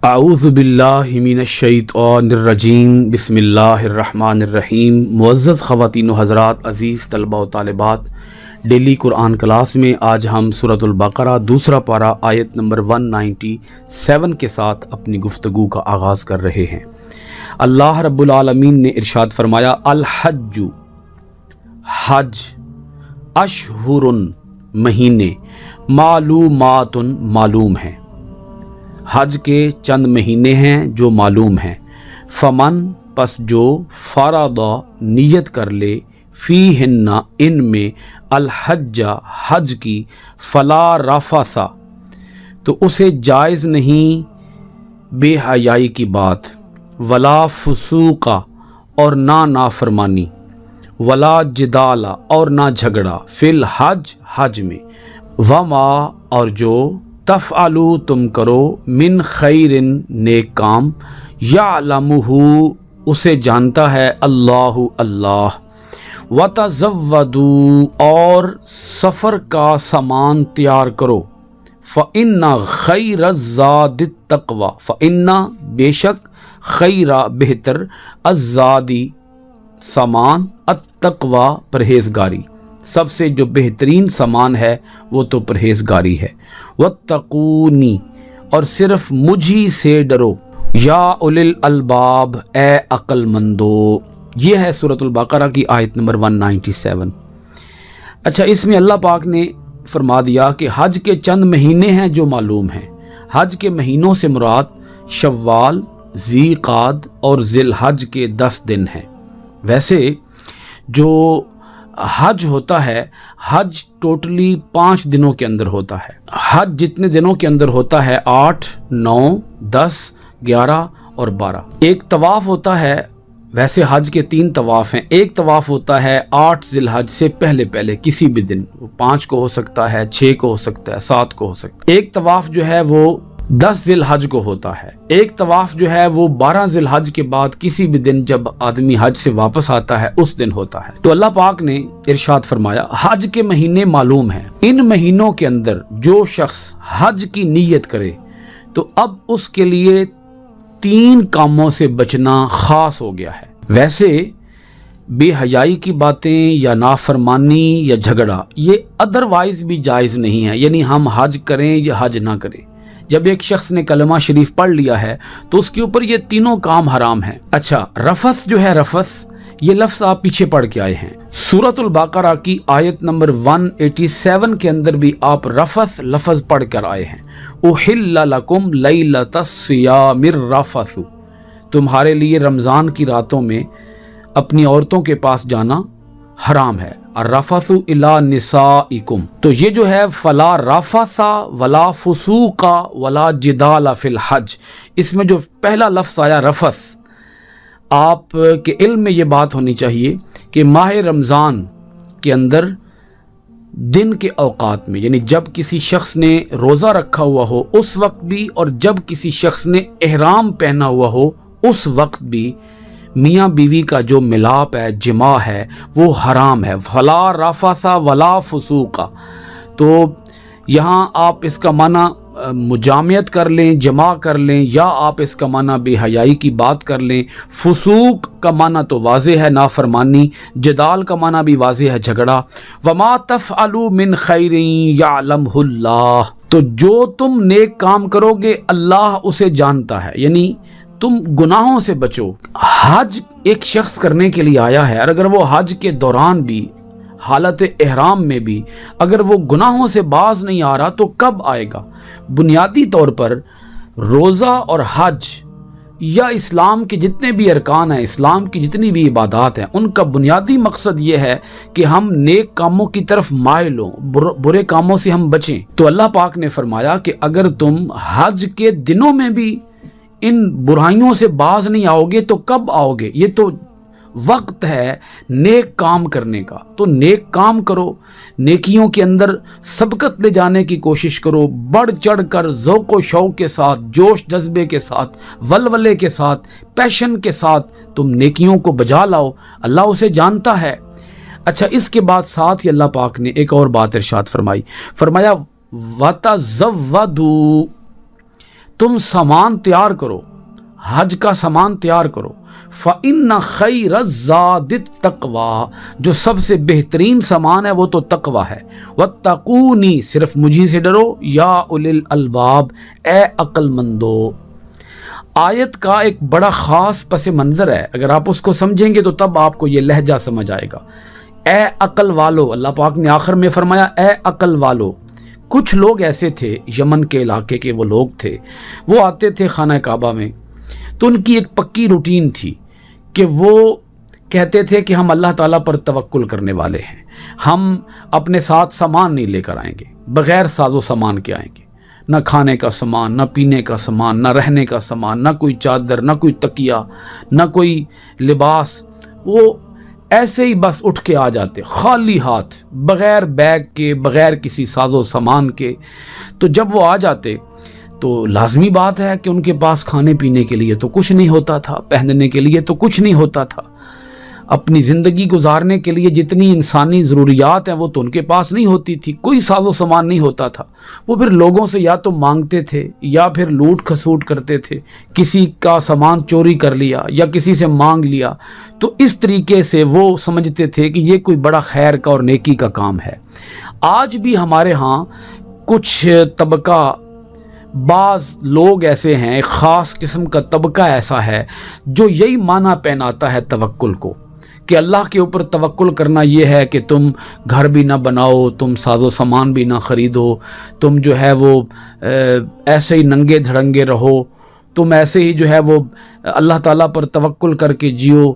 اعوذ باللہ من الشیطان الرجیم بسم اللہ الرحمن الرحیم۔ معزز خواتین و حضرات، عزیز طلبہ و طالبات، ڈیلی قرآن کلاس میں آج ہم سورۃ البقرہ دوسرا پارہ آیت نمبر 197 کے ساتھ اپنی گفتگو کا آغاز کر رہے ہیں۔ اللہ رب العالمین نے ارشاد فرمایا، الحج حج، اشہر مہینے، معلومات معلوم ہیں، حج کے چند مہینے ہیں جو معلوم ہیں۔ فمن پس جو فرض نیت کر لے، فیہن ان میں، الحج حج کی، فلا رفث تو اسے جائز نہیں بے حیائی کی بات، ولا فسوق اور نہ نافرمانی، ولا جدال اور نہ جھگڑا، فی الحج حج میں، وما اور جو تفعلوا تم کرو، من خیر نیک کام، یعلمہ اسے جانتا ہے اللہ اللہ، وتزودوا اور سفر کا سامان تیار کرو، فإن خیر الزاد التقوی، فإن بے شک خیر بہتر، الزادی سامان، التقوی پرہیزگاری، سب سے جو بہترین سامان ہے وہ تو پرہیزگاری ہے۔ واتقونی اور صرف مجھی سے ڈرو، یا اولی الالباب اے عقل مندو۔ یہ ہے سورۃ البقرہ کی آیت نمبر 197۔ اچھا، اس میں اللہ پاک نے فرما دیا کہ حج کے چند مہینے ہیں جو معلوم ہیں۔ حج کے مہینوں سے مراد شوال، ذی قعد اور ذی الحج کے 10 دن ہیں۔ ویسے جو حج ہوتا ہے، حج ٹوٹلی 5 دنوں کے اندر ہوتا ہے۔ حج جتنے دنوں کے اندر ہوتا ہے، 8، 9، 10، 11 اور 12۔ ایک طواف ہوتا ہے، ویسے حج کے 3 طواف ہیں۔ ایک طواف ہوتا ہے 8 ذی الحج سے پہلے کسی بھی دن، 5 کو ہو سکتا ہے، 6 کو ہو سکتا ہے، 7 کو ہو سکتا ہے۔ ایک طواف جو ہے وہ 10 ذی الحج کو ہوتا ہے۔ ایک طواف جو ہے وہ 12 ذی الحج کے بعد کسی بھی دن جب آدمی حج سے واپس آتا ہے اس دن ہوتا ہے۔ تو اللہ پاک نے ارشاد فرمایا، حج کے مہینے معلوم ہیں، ان مہینوں کے اندر جو شخص حج کی نیت کرے تو اب اس کے لیے 3 کاموں سے بچنا خاص ہو گیا ہے۔ ویسے بے حیائی کی باتیں یا نافرمانی یا جھگڑا یہ ادروائز بھی جائز نہیں ہے، یعنی ہم حج کریں یا حج نہ کریں۔ جب ایک شخص نے کلمہ شریف پڑھ لیا ہے تو اس کے اوپر یہ تینوں کام حرام ہیں۔ اچھا، رفث جو ہے، رفث یہ لفظ آپ پیچھے پڑھ کے آئے ہیں، سورۃ البقرہ کی آیت نمبر 187 کے اندر بھی آپ رفث لفظ پڑھ کر آئے ہیں۔ احل لکم لیلۃ الصیام الرفث، تمہارے لیے رمضان کی راتوں میں اپنی عورتوں کے پاس جانا حرام ہے۔ الرفث الی نسائکم، تو یہ جو ہے فلا رفث ولا فسوق ولا جدال فی الحج، اس میں جو پہلا لفظ آیا رفث، آپ کے علم میں یہ بات ہونی چاہیے کہ ماہ رمضان کے اندر دن کے اوقات میں، یعنی جب کسی شخص نے روزہ رکھا ہوا ہو اس وقت بھی، اور جب کسی شخص نے احرام پہنا ہوا ہو اس وقت بھی، میاں بیوی کا جو ملاپ ہے، جماع ہے، وہ حرام ہے۔ فلا رفث ولا فسوق، تو یہاں آپ اس کا معنی مجامعت کر لیں، جماع کر لیں، یا آپ اس کا معنی بے حیائی کی بات کر لیں۔ فسوق کا معنی تو واضح ہے، نافرمانی۔ جدال کا معنی بھی واضح ہے، جھگڑا۔ وما تفعلوا من خیر یعلمہ اللہ، تو جو تم نیک کام کرو گے اللہ اسے جانتا ہے، یعنی تم گناہوں سے بچو۔ حج ایک شخص کرنے کے لیے آیا ہے، اور اگر وہ حج کے دوران بھی، حالت احرام میں بھی اگر وہ گناہوں سے باز نہیں آ رہا تو کب آئے گا؟ بنیادی طور پر روزہ اور حج یا اسلام کے جتنے بھی ارکان ہیں، اسلام کی جتنی بھی عبادات ہیں، ان کا بنیادی مقصد یہ ہے کہ ہم نیک کاموں کی طرف مائل ہوں، برے کاموں سے ہم بچیں۔ تو اللہ پاک نے فرمایا کہ اگر تم حج کے دنوں میں بھی ان برائیوں سے باز نہیں آؤ گے تو کب آؤ گے؟ یہ تو وقت ہے نیک کام کرنے کا، تو نیک کام کرو، نیکیوں کے اندر سبقت لے جانے کی کوشش کرو، بڑھ چڑھ کر ذوق و شوق کے ساتھ، جوش جذبے کے ساتھ، ولولے کے ساتھ، پیشن کے ساتھ تم نیکیوں کو بجا لاؤ، اللہ اسے جانتا ہے۔ اچھا، اس کے بعد ساتھ ہی اللہ پاک نے ایک اور بات ارشاد فرمایا، وَتَزَوَّدُوا، تم سامان تیار کرو، حج کا سامان تیار کرو۔ فَإِنَّ خَيْرَ الزَّادِ التَّقْوَى، جو سب سے بہترین سامان ہے وہ تو تقوی ہے۔ وَاتَّقُونِی، صرف مجھے سے ڈرو، یا اولي الالباب، اے عقل مندو۔ آیت کا ایک بڑا خاص پس منظر ہے، اگر آپ اس کو سمجھیں گے تو تب آپ کو یہ لہجہ سمجھ آئے گا۔ اے عقل والو، اللہ پاک نے آخر میں فرمایا اے عقل والو۔ کچھ لوگ ایسے تھے، یمن کے علاقے کے وہ لوگ تھے، وہ آتے تھے خانہ کعبہ میں، تو ان کی ایک پکی روٹین تھی کہ وہ کہتے تھے کہ ہم اللہ تعالیٰ پر توکل کرنے والے ہیں، ہم اپنے ساتھ سامان نہیں لے کر آئیں گے، بغیر ساز و سامان کے آئیں گے، نہ کھانے کا سامان، نہ پینے کا سامان، نہ رہنے کا سامان، نہ کوئی چادر، نہ کوئی تکیہ، نہ کوئی لباس۔ وہ ایسے ہی بس اٹھ کے آ جاتے خالی ہاتھ، بغیر بیگ کے، بغیر کسی ساز و سامان کے۔ تو جب وہ آ جاتے تو لازمی بات ہے کہ ان کے پاس کھانے پینے کے لیے تو کچھ نہیں ہوتا تھا، پہننے کے لیے تو کچھ نہیں ہوتا تھا، اپنی زندگی گزارنے کے لیے جتنی انسانی ضروریات ہیں وہ تو ان کے پاس نہیں ہوتی تھی، کوئی ساز و سامان نہیں ہوتا تھا۔ وہ پھر لوگوں سے یا تو مانگتے تھے یا پھر لوٹ کھسوٹ کرتے تھے، کسی کا سامان چوری کر لیا یا کسی سے مانگ لیا۔ تو اس طریقے سے وہ سمجھتے تھے کہ یہ کوئی بڑا خیر کا اور نیکی کا کام ہے۔ آج بھی ہمارے ہاں کچھ طبقہ، بعض لوگ ایسے ہیں، ایک خاص قسم کا طبقہ ایسا ہے جو یہی معنی پہناتا ہے توکل کو، کہ اللہ کے اوپر توکل کرنا یہ ہے کہ تم گھر بھی نہ بناؤ، تم ساز و سامان بھی نہ خریدو، تم جو ہے وہ ایسے ہی ننگے دھڑنگے رہو، تم ایسے ہی جو ہے وہ اللہ تعالیٰ پر توکل کر کے جیو۔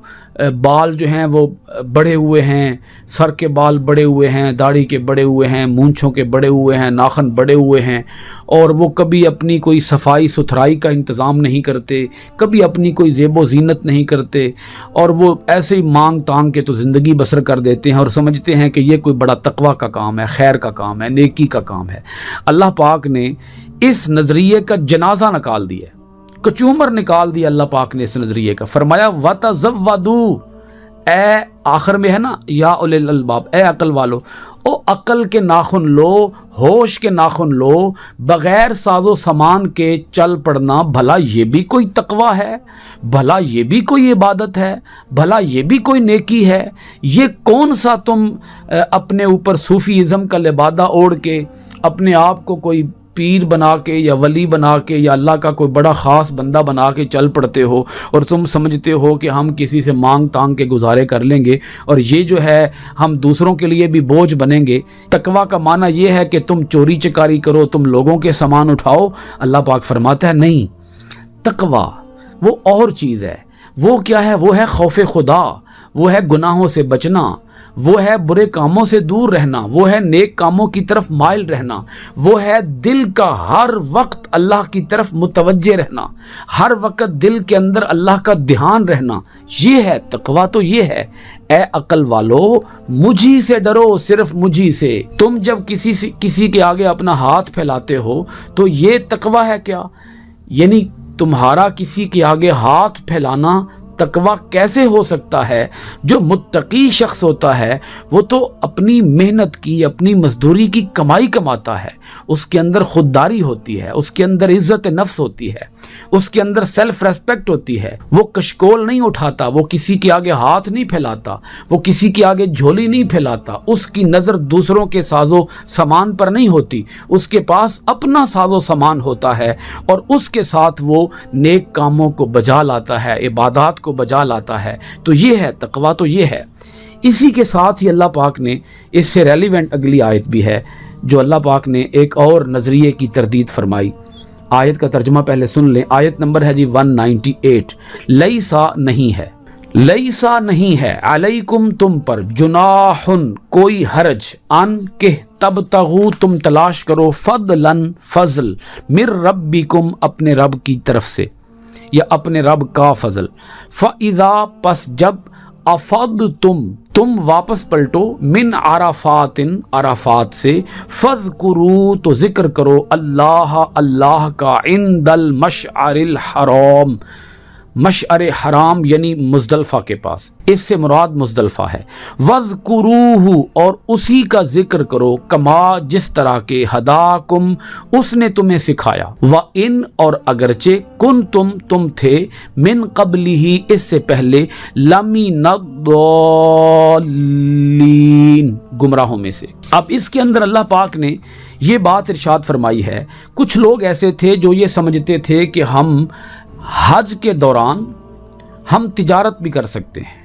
بال جو ہیں وہ بڑے ہوئے ہیں، سر کے بال بڑے ہوئے ہیں، داڑھی کے بڑے ہوئے ہیں، مونچھوں کے بڑے ہوئے ہیں، ناخن بڑے ہوئے ہیں، اور وہ کبھی اپنی کوئی صفائی ستھرائی کا انتظام نہیں کرتے، کبھی اپنی کوئی زیب و زینت نہیں کرتے، اور وہ ایسے ہی مانگ تانگ کے تو زندگی بسر کر دیتے ہیں اور سمجھتے ہیں کہ یہ کوئی بڑا تقوی کا کام ہے، خیر کا کام ہے، نیکی کا کام ہے۔ اللہ پاک نے اس نظریے کا جنازہ نکال دیا ہے، کچومر نکال دیا اللہ پاک نے اس نظریے کا۔ فرمایا وَتَزَوَّدُوا، اے آخر میں ہے نا یا اولي الالباب، اے عقل والو، او عقل کے ناخن لو، ہوش کے ناخن لو، بغیر ساز و سامان کے چل پڑنا، بھلا یہ بھی کوئی تقوی ہے؟ بھلا یہ بھی کوئی عبادت ہے؟ بھلا یہ بھی کوئی نیکی ہے؟ یہ کون سا تم اپنے اوپر صوفی ازم کا لبادہ اوڑھ کے اپنے آپ کو کوئی پیر بنا کے یا ولی بنا کے یا اللہ کا کوئی بڑا خاص بندہ بنا کے چل پڑتے ہو، اور تم سمجھتے ہو کہ ہم کسی سے مانگ تانگ کے گزارے کر لیں گے اور یہ جو ہے ہم دوسروں کے لیے بھی بوجھ بنیں گے۔ تقویٰ کا معنی یہ ہے کہ تم چوری چکاری کرو، تم لوگوں کے سامان اٹھاؤ۔ اللہ پاک فرماتا ہے نہیں، تقویٰ وہ اور چیز ہے۔ وہ کیا ہے؟ وہ ہے خوف خدا، وہ ہے گناہوں سے بچنا، وہ ہے برے کاموں سے دور رہنا، وہ ہے نیک کاموں کی طرف مائل رہنا، وہ ہے دل کا ہر وقت اللہ کی طرف متوجہ رہنا، ہر وقت دل کے اندر اللہ کا دھیان رہنا۔ یہ ہے تقویٰ، تو یہ ہے اے عقل والو مجھی سے ڈرو، صرف مجھی سے۔ تم جب کسی کے آگے اپنا ہاتھ پھیلاتے ہو تو یہ تقویٰ ہے کیا؟ یعنی تمہارا کسی کے آگے ہاتھ پھیلانا تقویٰ کیسے ہو سکتا ہے؟ جو متقی شخص ہوتا ہے وہ تو اپنی محنت کی، اپنی مزدوری کی کمائی کماتا ہے، اس کے اندر خودداری ہوتی ہے، اس کے اندر عزت نفس ہوتی ہے، اس کے اندر سیلف ریسپیکٹ ہوتی ہے، وہ کشکول نہیں اٹھاتا، وہ کسی کے آگے ہاتھ نہیں پھیلاتا، وہ کسی کے آگے جھولی نہیں پھیلاتا، اس کی نظر دوسروں کے ساز و سامان پر نہیں ہوتی، اس کے پاس اپنا ساز و سامان ہوتا ہے اور اس کے ساتھ وہ نیک کاموں کو بجا لاتا ہے، عبادات کو بجا لاتا ہے۔ تو یہ ہے تقویٰ، تو یہ ہے۔ اسی کے ساتھ ہی اللہ پاک نے اس سے ریلیونٹ اگلی آیت بھی ہے جو اللہ پاک نے ایک اور نظریے کی تردید فرمائی۔ آیت کا ترجمہ پہلے سن لیں، آیت نمبر ہے 198۔ لیسا نہیں ہے، لیسا نہیں ہے، علیکم تم پر، جناحن کوئی حرج، ان کہ تبتغوا تم تلاش کرو، فضلاً فضل، من ربکم اپنے رب کی طرف سے یا اپنے رب کا فضل، فَإِذَا پس جب افضتم تم واپس پلٹو، من عرفات عرفات سے، فَاذْكُرُوا تو ذکر کرو، اللہ اللہ کا، عند المشعر الحرام مشعر حرام یعنی مزدلفہ کے پاس، اس سے مراد مزدلفہ ہے۔ وَاذْكُرُوهُ، اور اسی کا ذکر کرو، کما جس طرح کے ہداکم اس نے تمہیں سکھایا، وَإِن اور اگرچہ کنتم تم تھے، من قبلہ اس سے پہلے، لَمِنَ الضَّالِّينَ گمراہوں میں سے۔ اب اس کے اندر اللہ پاک نے یہ بات ارشاد فرمائی ہے، کچھ لوگ ایسے تھے جو یہ سمجھتے تھے کہ ہم حج کے دوران ہم تجارت بھی کر سکتے ہیں،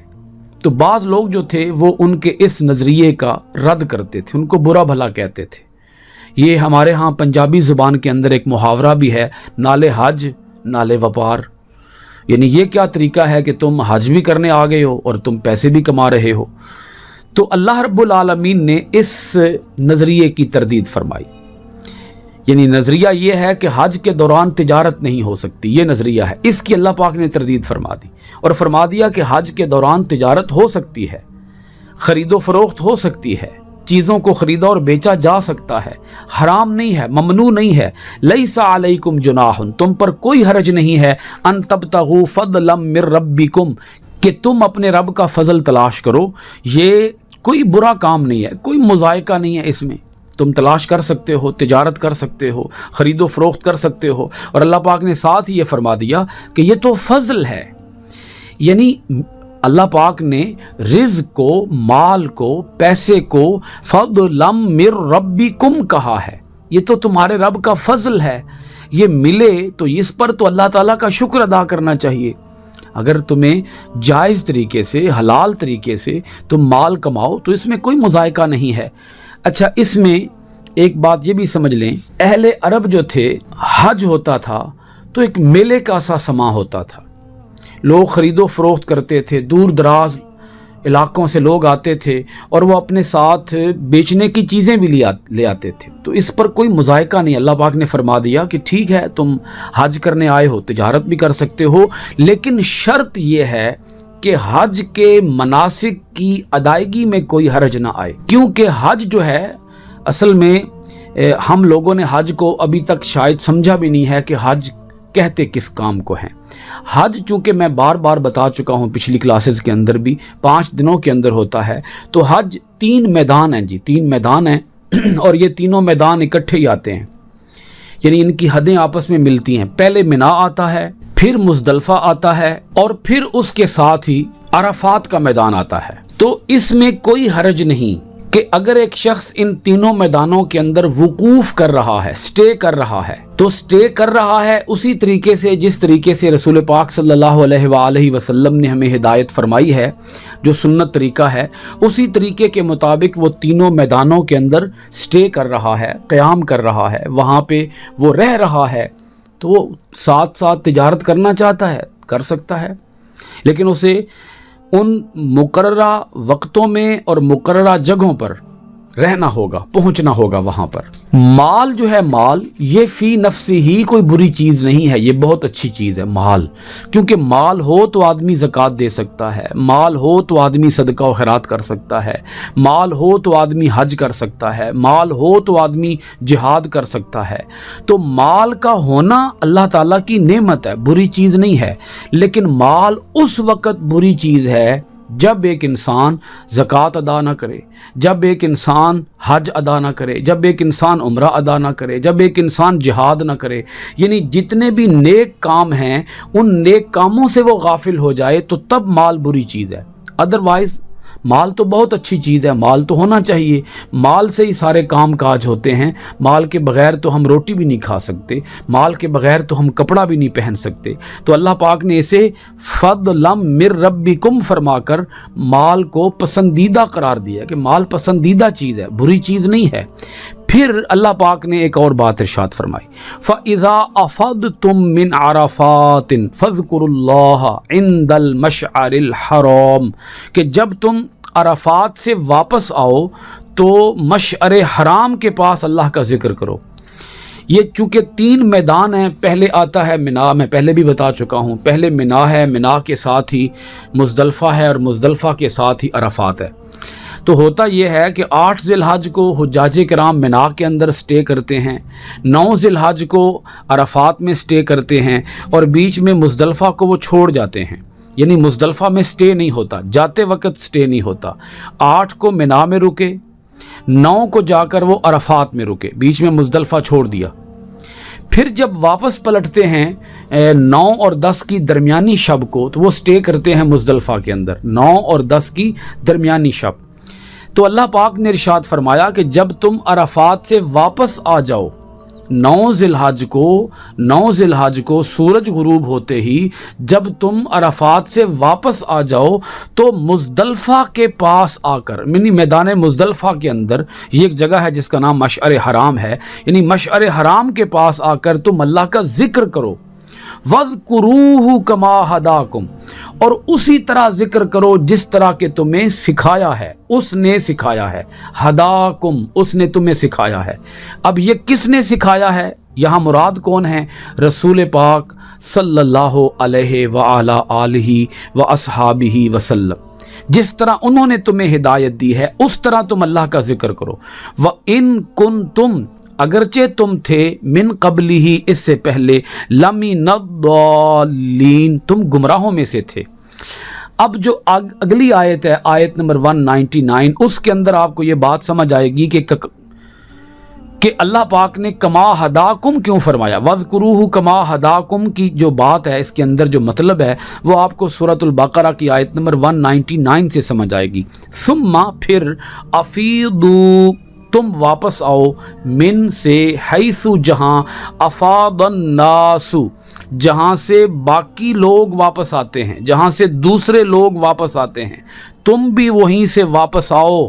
تو بعض لوگ جو تھے وہ ان کے اس نظریے کا رد کرتے تھے، ان کو برا بھلا کہتے تھے۔ یہ ہمارے ہاں پنجابی زبان کے اندر ایک محاورہ بھی ہے، نالے حج نالے وپار، یعنی یہ کیا طریقہ ہے کہ تم حج بھی کرنے آ گئے ہو اور تم پیسے بھی کما رہے ہو۔ تو اللہ رب العالمین نے اس نظریے کی تردید فرمائی، یعنی نظریہ یہ ہے کہ حج کے دوران تجارت نہیں ہو سکتی، یہ نظریہ ہے، اس کی اللہ پاک نے تردید فرما دی اور فرما دیا کہ حج کے دوران تجارت ہو سکتی ہے، خرید و فروخت ہو سکتی ہے، چیزوں کو خریدا اور بیچا جا سکتا ہے، حرام نہیں ہے، ممنوع نہیں ہے۔ لیس علیکم جناح، تم پر کوئی حرج نہیں ہے، ان تبتغوا فضلا من ربکم، کہ تم اپنے رب کا فضل تلاش کرو، یہ کوئی برا کام نہیں ہے، کوئی مضائقہ نہیں ہے اس میں، تم تلاش کر سکتے ہو، تجارت کر سکتے ہو، خرید و فروخت کر سکتے ہو۔ اور اللہ پاک نے ساتھ ہی یہ فرما دیا کہ یہ تو فضل ہے، یعنی اللہ پاک نے رزق کو، مال کو، پیسے کو فضلا من ربکم کہا ہے، یہ تو تمہارے رب کا فضل ہے، یہ ملے تو اس پر تو اللہ تعالیٰ کا شکر ادا کرنا چاہیے۔ اگر تمہیں جائز طریقے سے، حلال طریقے سے تم مال کماؤ تو اس میں کوئی مضائقہ نہیں ہے۔ اچھا، اس میں ایک بات یہ بھی سمجھ لیں، اہل عرب جو تھے، حج ہوتا تھا تو ایک میلے کا سا سما ہوتا تھا، لوگ خرید و فروخت کرتے تھے، دور دراز علاقوں سے لوگ آتے تھے اور وہ اپنے ساتھ بیچنے کی چیزیں بھی لے آتے تھے، تو اس پر کوئی مضائقہ نہیں۔ اللہ پاک نے فرما دیا کہ ٹھیک ہے، تم حج کرنے آئے ہو، تجارت بھی کر سکتے ہو، لیکن شرط یہ ہے کہ حج کے مناسک کی ادائیگی میں کوئی حرج نہ آئے، کیونکہ حج جو ہے اصل میں ہم لوگوں نے حج کو ابھی تک شاید سمجھا بھی نہیں ہے کہ حج کہتے کس کام کو ہیں۔ حج چونکہ میں بار بار بتا چکا ہوں پچھلی کلاسز کے اندر بھی، 5 دنوں کے اندر ہوتا ہے، تو حج 3 میدان ہیں جی، 3 میدان ہیں اور یہ تینوں میدان اکٹھے ہی آتے ہیں، یعنی ان کی حدیں آپس میں ملتی ہیں۔ پہلے منا آتا ہے، پھر مزدلفہ آتا ہے، اور پھر اس کے ساتھ ہی عرفات کا میدان آتا ہے۔ تو اس میں کوئی حرج نہیں کہ اگر ایک شخص ان تینوں میدانوں کے اندر وقوف کر رہا ہے، سٹے کر رہا ہے، تو سٹے کر رہا ہے اسی طریقے سے جس طریقے سے رسول پاک صلی اللہ علیہ وآلہ وسلم نے ہمیں ہدایت فرمائی ہے، جو سنت طریقہ ہے، اسی طریقے کے مطابق وہ تینوں میدانوں کے اندر سٹے کر رہا ہے، قیام کر رہا ہے، وہاں پہ وہ رہ رہا ہے، تو وہ ساتھ ساتھ تجارت کرنا چاہتا ہے، کر سکتا ہے، لیکن اسے ان مقررہ وقتوں میں اور مقررہ جگہوں پر رہنا ہوگا، پہنچنا ہوگا وہاں پر۔ مال جو ہے، مال یہ فی نفسی ہی کوئی بری چیز نہیں ہے، یہ بہت اچھی چیز ہے مال، کیونکہ مال ہو تو آدمی زکوٰۃ دے سکتا ہے، مال ہو تو آدمی صدقہ و خیرات کر سکتا ہے، مال ہو تو آدمی حج کر سکتا ہے، مال ہو تو آدمی جہاد کر سکتا ہے۔ تو مال کا ہونا اللہ تعالیٰ کی نعمت ہے، بری چیز نہیں ہے، لیکن مال اس وقت بری چیز ہے جب ایک انسان زکوٰۃ ادا نہ کرے، جب ایک انسان حج ادا نہ کرے، جب ایک انسان عمرہ ادا نہ کرے، جب ایک انسان جہاد نہ کرے، یعنی جتنے بھی نیک کام ہیں ان نیک کاموں سے وہ غافل ہو جائے، تو تب مال بری چیز ہے۔ ادروائز مال تو بہت اچھی چیز ہے، مال تو ہونا چاہیے، مال سے ہی سارے کام کاج ہوتے ہیں، مال کے بغیر تو ہم روٹی بھی نہیں کھا سکتے، مال کے بغیر تو ہم کپڑا بھی نہیں پہن سکتے۔ تو اللہ پاک نے اسے فضلا من ربکم فرما کر مال کو پسندیدہ قرار دیا کہ مال پسندیدہ چیز ہے، بری چیز نہیں ہے۔ پھر اللہ پاک نے ایک اور بات ارشاد فرمائی، فَإِذَا أَفَضْتُم مِّنْ عَرَفَاتٍ فَاذْكُرُوا اللَّهَ عِندَ الْمَشْعَرِ الْحَرَامِ، کہ جب تم عرفات سے واپس آؤ تو مشعر حرام کے پاس اللہ کا ذکر کرو۔ یہ چونکہ 3 میدان ہیں، پہلے آتا ہے منا، میں پہلے بھی بتا چکا ہوں، پہلے منا ہے، منا کے ساتھ ہی مزدلفہ ہے، اور مزدلفہ کے ساتھ ہی عرفات ہے۔ تو ہوتا یہ ہے کہ 8 ذی الحج کو حجاج کرام منا کے اندر سٹے کرتے ہیں، 9 ذی الحج کو عرفات میں سٹے کرتے ہیں، اور بیچ میں مزدلفہ کو وہ چھوڑ جاتے ہیں، یعنی مزدلفہ میں سٹے نہیں ہوتا، جاتے وقت سٹے نہیں ہوتا۔ 8 کو منا میں رکے، 9 کو جا کر وہ عرفات میں رکے، بیچ میں مزدلفہ چھوڑ دیا۔ پھر جب واپس پلٹتے ہیں 9 اور 10 کی درمیانی شب کو، تو وہ سٹے کرتے ہیں مزدلفہ کے اندر، 9 اور 10 کی درمیانی شب۔ تو اللہ پاک نے ارشاد فرمایا کہ جب تم عرفات سے واپس آ جاؤ، 9 ذی الحج کو سورج غروب ہوتے ہی جب تم عرفات سے واپس آ جاؤ تو مزدلفہ کے پاس آ کر، یعنی میدان مزدلفہ کے اندر، یہ ایک جگہ ہے جس کا نام مشعر حرام ہے، یعنی مشعر حرام کے پاس آ کر تم اللہ کا ذکر کرو، وَاذْكُرُوهُ كَمَا هَدَاكُمْ، اور اسی طرح ذکر کرو جس طرح کہ تمہیں سکھایا ہے، اس نے سکھایا ہے، ہداکم، اس نے تمہیں سکھایا ہے۔ اب یہ کس نے سکھایا ہے؟ یہاں مراد کون ہے؟ رسول پاک صلی اللہ علیہ وآلہ آلہ واصحابہ وسلم، جس طرح انہوں نے تمہیں ہدایت دی ہے اس طرح تم اللہ کا ذکر کرو۔ وَإِن كُنتُمْ، اگرچہ تم تھے، من قبل ہی، اس سے پہلے، لَمِنَ الضَّالِّينَ، تم گمراہوں میں سے تھے۔ اب جو اگلی آیت ہے، آیت نمبر 199، اس کے اندر آپ کو یہ بات سمجھ آئے گی کہ اللہ پاک نے کما ہداکم کیوں فرمایا، وَاذْكُرُوهُ کما ہداکم کی جو بات ہے، اس کے اندر جو مطلب ہے وہ آپ کو سورۃ البقرہ کی آیت نمبر 199 سے سمجھ آئے گی۔ ثم، پھر، افیضوا، تم واپس آؤ، من سے، حیث، جہاں، افاض الناس، جہاں سے باقی لوگ واپس آتے ہیں، جہاں سے دوسرے لوگ واپس آتے ہیں، تم بھی وہیں سے واپس آؤ۔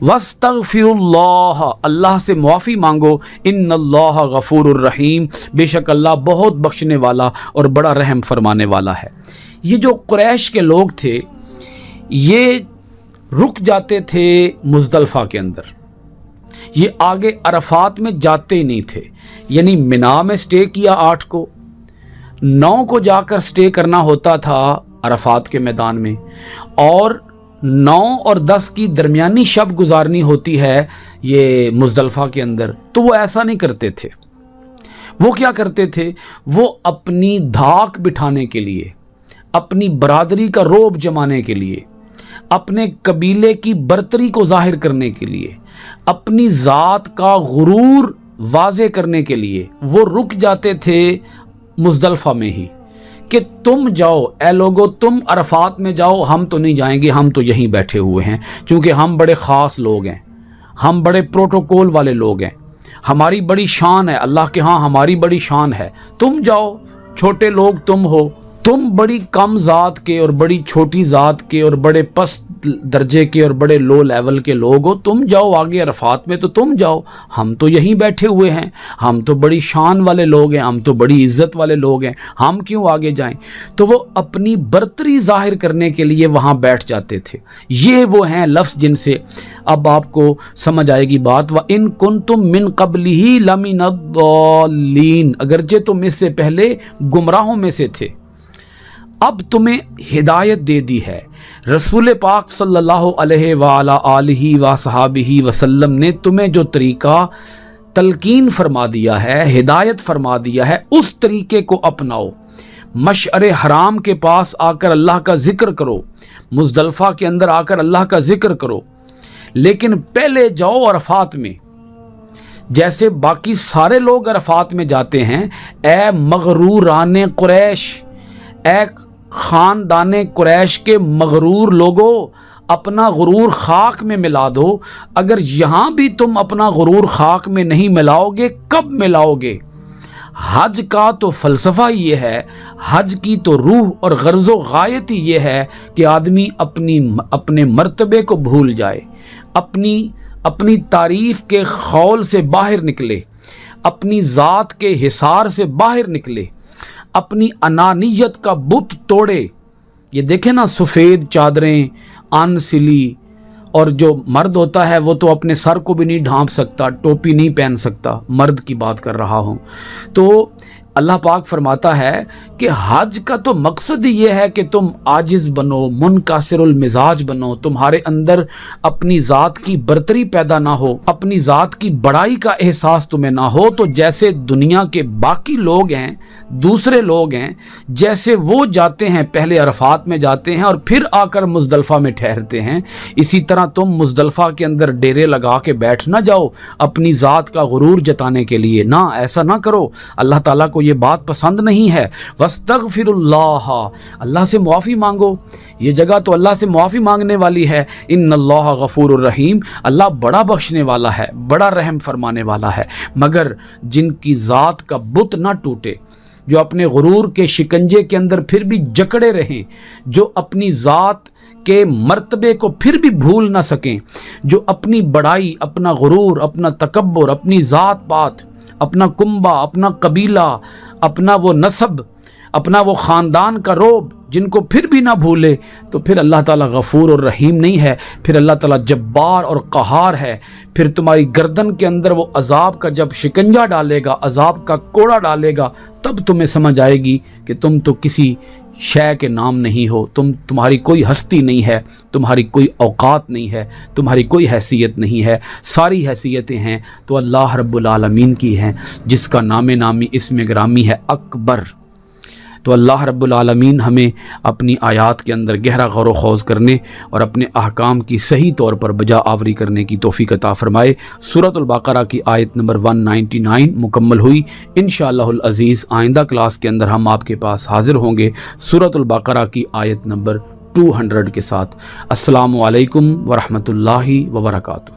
وَاسْتَغْفِرُوا اللَّهَ، اللہ سے معافی مانگو، ان اللہ غفور الرحیم، بے شک اللہ بہت بخشنے والا اور بڑا رحم فرمانے والا ہے۔ یہ جو قریش کے لوگ تھے یہ رک جاتے تھے مزدلفہ کے اندر، یہ آگے عرفات میں جاتے ہی نہیں تھے، یعنی منا میں سٹے کیا 8 کو، 9 کو جا کر سٹے کرنا ہوتا تھا عرفات کے میدان میں، اور 9 اور 10 کی درمیانی شب گزارنی ہوتی ہے یہ مزدلفہ کے اندر۔ تو وہ ایسا نہیں کرتے تھے، وہ کیا کرتے تھے؟ وہ اپنی دھاک بٹھانے کے لیے، اپنی برادری کا رعب جمانے کے لیے، اپنے قبیلے کی برتری کو ظاہر کرنے کے لیے، اپنی ذات کا غرور واضح کرنے کے لیے وہ رک جاتے تھے مزدلفہ میں ہی، کہ تم جاؤ اے لوگو، تم عرفات میں جاؤ، ہم تو نہیں جائیں گے، ہم تو یہیں بیٹھے ہوئے ہیں، چونکہ ہم بڑے خاص لوگ ہیں، ہم بڑے پروٹوکول والے لوگ ہیں، ہماری بڑی شان ہے، اللہ کے ہاں ہماری بڑی شان ہے، تم جاؤ، چھوٹے لوگ تم ہو، تم بڑی کم ذات کے اور بڑی چھوٹی ذات کے اور بڑے پست درجے کے اور بڑے لو لیول کے لوگ ہو، تم جاؤ آگے عرفات میں، تو تم جاؤ، ہم تو یہیں بیٹھے ہوئے ہیں، ہم تو بڑی شان والے لوگ ہیں، ہم تو بڑی عزت والے لوگ ہیں، ہم کیوں آگے جائیں؟ تو وہ اپنی برتری ظاہر کرنے کے لیے وہاں بیٹھ جاتے تھے۔ یہ وہ ہیں لفظ جن سے اب آپ کو سمجھ آئے گی بات۔ وَإِن كُنتُم مِّن قَبْلِهِ لَمِنَ الضَّالِّينَ، اگرچہ تم اس سے پہلے گمراہوں میں سے تھے، اب تمہیں ہدایت دے دی ہے، رسول پاک صلی اللہ علیہ وآلہ آلہ وصحابہ وسلم نے تمہیں جو طریقہ تلقین فرما دیا ہے، ہدایت فرما دیا ہے، اس طریقے کو اپناؤ، مشعر حرام کے پاس آ کر اللہ کا ذکر کرو، مزدلفہ کے اندر آ کر اللہ کا ذکر کرو، لیکن پہلے جاؤ عرفات میں، جیسے باقی سارے لوگ عرفات میں جاتے ہیں۔ اے مغروران قریش، اے خاندان قریش کے مغرور لوگو، اپنا غرور خاک میں ملا دو۔ اگر یہاں بھی تم اپنا غرور خاک میں نہیں ملاؤ گے، کب ملاؤ گے؟ حج کا تو فلسفہ یہ ہے، حج کی تو روح اور غرض و غایت ہی یہ ہے کہ آدمی اپنے مرتبے کو بھول جائے، اپنی تعریف کے خول سے باہر نکلے، اپنی ذات کے حصار سے باہر نکلے، اپنی انانیت کا بت توڑے۔ یہ دیکھیں نا، سفید چادریں، ان سلی، اور جو مرد ہوتا ہے وہ تو اپنے سر کو بھی نہیں ڈھانپ سکتا، ٹوپی نہیں پہن سکتا، مرد کی بات کر رہا ہوں۔ تو اللہ پاک فرماتا ہے کہ حج کا تو مقصد ہی یہ ہے کہ تم عاجز بنو، منکسر المزاج بنو، تمہارے اندر اپنی ذات کی برتری پیدا نہ ہو، اپنی ذات کی بڑائی کا احساس تمہیں نہ ہو۔ تو جیسے دنیا کے باقی لوگ ہیں، دوسرے لوگ ہیں، جیسے وہ جاتے ہیں پہلے عرفات میں جاتے ہیں اور پھر آ کر مزدلفہ میں ٹھہرتے ہیں، اسی طرح تم مزدلفہ کے اندر ڈیرے لگا کے بیٹھ نہ جاؤ اپنی ذات کا غرور جتانے کے لیے، نہ ایسا نہ کرو۔ اللہ تعالیٰ کو یہ بات پسند نہیں ہے۔ وَاسْتَغْفِرُ اللَّهَ، اللہ سے معافی مانگو، یہ جگہ تو اللہ سے معافی مانگنے والی ہے۔ ان اللہ غفور الرحیم، اللہ بڑا بخشنے والا ہے، بڑا رحم فرمانے والا ہے۔ مگر جن کی ذات کا بت نہ ٹوٹے، جو اپنے غرور کے شکنجے کے اندر پھر بھی جکڑے رہیں، جو اپنی ذات کے مرتبے کو پھر بھی بھول نہ سکیں، جو اپنی بڑائی، اپنا غرور، اپنا تکبر، اپنی ذات پات، اپنا کنبہ، اپنا قبیلہ، اپنا وہ نسب، اپنا وہ خاندان کا روب، جن کو پھر بھی نہ بھولے، تو پھر اللہ تعالیٰ غفور اور رحیم نہیں ہے، پھر اللہ تعالیٰ جبار اور قہار ہے۔ پھر تمہاری گردن کے اندر وہ عذاب کا جب شکنجہ ڈالے گا، عذاب کا کوڑا ڈالے گا، تب تمہیں سمجھ آئے گی کہ تم تو کسی شے کے نام نہیں ہو، تمہاری کوئی ہستی نہیں ہے، تمہاری کوئی اوقات نہیں ہے، تمہاری کوئی حیثیت نہیں ہے۔ ساری حیثیتیں ہیں تو اللہ رب العالمین کی ہیں، جس کا نام نامی اسم گرامی ہے اکبر۔ تو اللہ رب العالمین ہمیں اپنی آیات کے اندر گہرا غور و خوض کرنے اور اپنے احکام کی صحیح طور پر بجا آوری کرنے کی توفیق عطا فرمائے۔ سورۃ البقرہ کی آیت نمبر 199 مکمل ہوئی۔ انشاءاللہ العزیز آئندہ کلاس کے اندر ہم آپ کے پاس حاضر ہوں گے سورۃ البقرہ کی آیت نمبر 200 کے ساتھ۔ السلام علیکم ورحمۃ اللہ وبرکاتہ۔